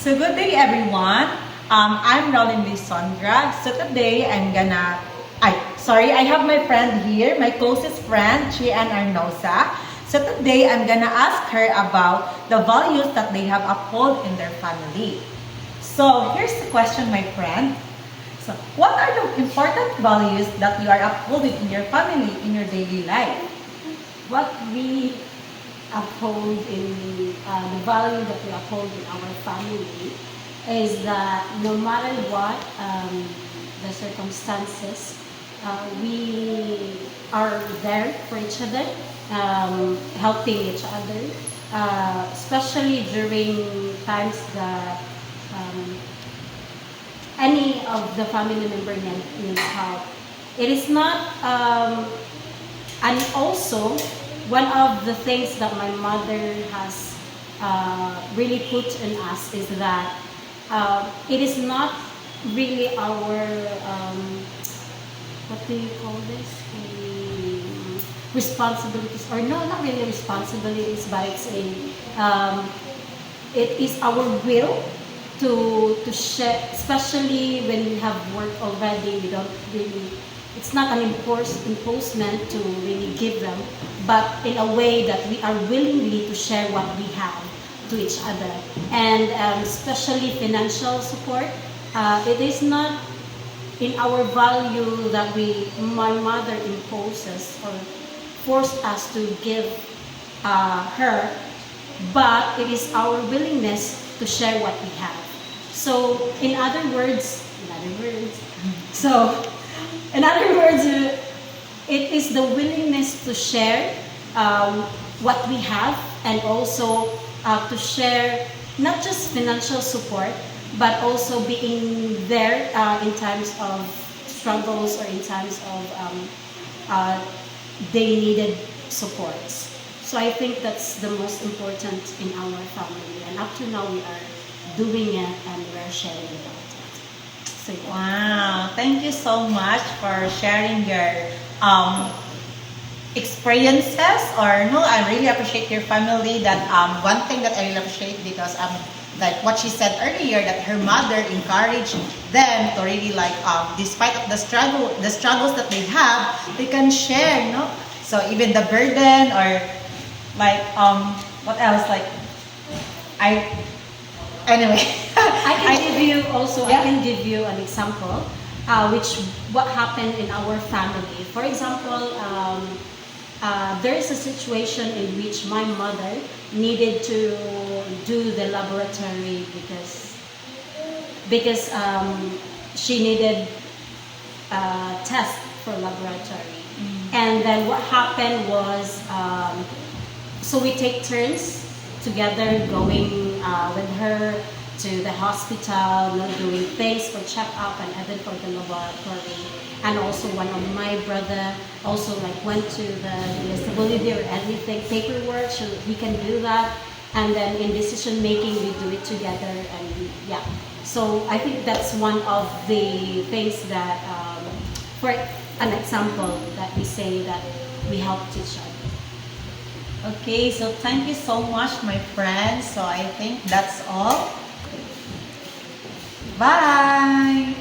So good day everyone. I'm Rolin Lisondra. So today I have my friend here, my closest friend, Chian Arnosa. So today I'm gonna ask her about the values that they have upheld in their family. So here's the question, my friend. So what are the important values that you are upholding in your family, in your daily life? What we uphold in the value that we uphold in our family is that no matter what the circumstances, we are there for each other, helping each other, especially during times that any of the family member needs help. It is not, and also one of the things that my mother has really put in us is that it is not really our what do you call this? Responsibilities, or no, not really responsibilities, but it is our will to share, especially when we have work already. We don't really, it's not an imposement to really give them, but in a way that we are willingly to share what we have to each other. And especially financial support, it is not in our value that my mother imposes or forced us to give her, but it is our willingness to share what we have. So in other words, so in other words, it is the willingness to share what we have, and also to share not just financial support, but also being there in times of struggles, or in times of they needed supports. So I think that's the most important in our family, and up to now we are doing it and we're sharing about it. So yeah. Wow, thank you so much for sharing your experiences. Or no, I really appreciate your family. That one thing that I really appreciate, because like what she said earlier, that her mother encouraged them to really despite of the struggles that they have, they can share, no? So even the burden, or what else, anyway. I Yeah. can give you an example, what happened in our family. For example, there is a situation in which my mother needed to do the laboratory because she needed a test for laboratory. And then what happened was, so we take turns together going with her to the hospital, doing things for checkup and even for the laboratory. And also one of my brother also went to the disability or anything paperwork, so he can do that. And then in decision making, we do it together, and yeah. So I think that's one of the things that, for an example, that we say that we help each other. Okay, so thank you so much, my friends. So I think that's all. Bye!